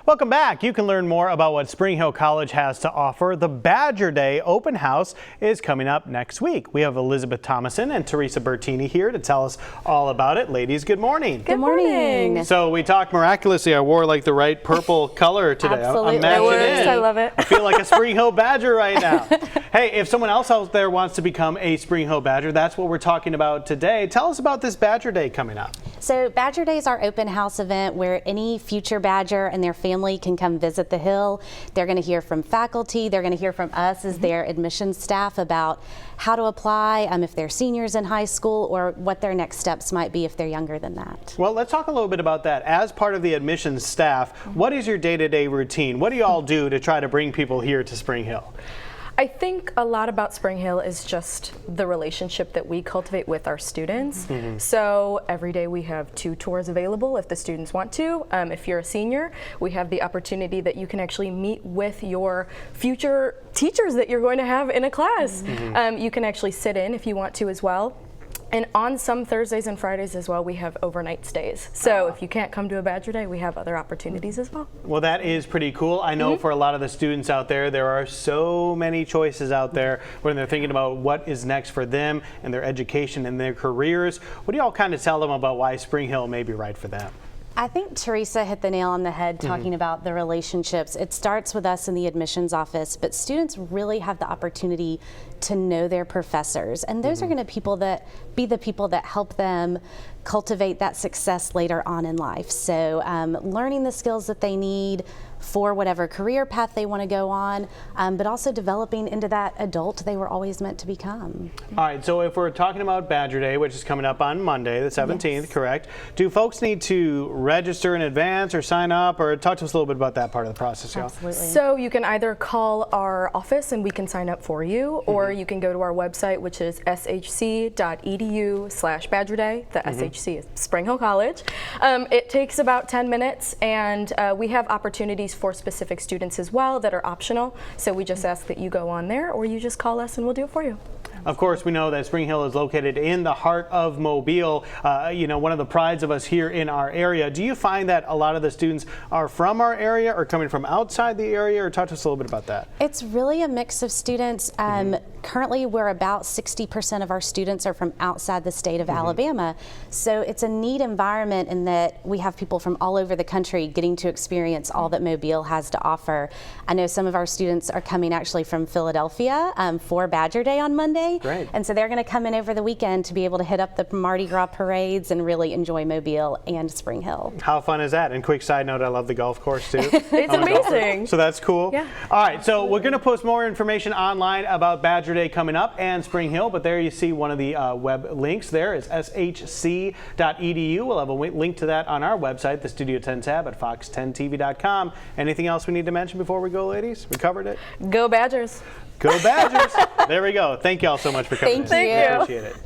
Welcome back. You can learn more about what Spring Hill College has to offer. The Badger Day open house is coming up next week. We have Elizabeth Thomason and Teresa Bertini here to tell us all about it. Ladies, good morning. Good morning. So we talked miraculously. I wore like the right purple color today. Absolutely. I'm matching in. I love it. I feel like a Spring Hill Badger right now. Hey, if someone else out there wants to become a Spring Hill Badger, that's what we're talking about today. Tell us about this Badger Day coming up. So Badger Day is our open house event where any future Badger and their family can come visit the Hill. They're going to hear from faculty. They're going to hear from us as their admissions staff about how to apply, if they're seniors in high school, or what their next steps might be if they're younger than that. Well, let's talk a little bit about that. As part of the admissions staff, what is your day-to-day routine? What do you all do to try to bring people here to Spring Hill? I think a lot about Spring Hill is just the relationship that we cultivate with our students. So every day we have 2 tours available if the students want to. If you're a senior, we have the opportunity that you can actually meet with your future teachers that you're going to have in a class. You can actually sit in if you want to as well. And on some Thursdays and Fridays as well, we have overnight stays. So if you can't come to a Badger Day, we have other opportunities as well. Well, that is pretty cool. I know for a lot of the students out there, there are so many choices out there when they're thinking about what is next for them and their education and their careers. What do y'all kind of tell them about why Spring Hill may be right for them? I think Teresa hit the nail on the head talking about the relationships. It starts with us in the admissions office, but students really have the opportunity to know their professors, and those are going to be the people that help them cultivate that success later on in life. So learning the skills that they need for whatever career path they want to go on, but also developing into that adult they were always meant to become. All right, so if we're talking about Badger Day, which is coming up on Monday, the 17th, correct? Do folks need to register in advance or sign up, or talk to us a little bit about that part of the process, y'all? Absolutely. So you can either call our office and we can sign up for you, or you can go to our website, which is shc.edu/Badger Day. The SHC is Spring Hill College. It takes about 10 minutes, and we have opportunities for specific students as well that are optional. So we just ask that you go on there, or you just call us and we'll do it for you. Of course, we know that Spring Hill is located in the heart of Mobile, you know, one of the prides of us here in our area. Do you find that a lot of the students are from our area or coming from outside the area, or talk to us a little bit about that? It's really a mix of students. Currently, we're about 60% of our students are from outside the state of Alabama. So it's a neat environment in that we have people from all over the country getting to experience all that Mobile has to offer. I know some of our students are coming actually from Philadelphia for Badger Day on Monday. Great. And so they're going to come in over the weekend to be able to hit up the Mardi Gras parades and really enjoy Mobile and Spring Hill. How fun is that? And quick side note, I love the golf course too. It's amazing. So that's cool. Yeah. All right, so we're going to post more information online about Badger Day coming up and Spring Hill, but there you see one of the web links there is shc.edu. We'll have a link to that on our website, the Studio 10 tab at fox10tv.com. Anything else we need to mention before we go, ladies? We covered it. Go Badgers. Go Badgers. There we go. Thank you all so much for coming. Thank you. Appreciate it.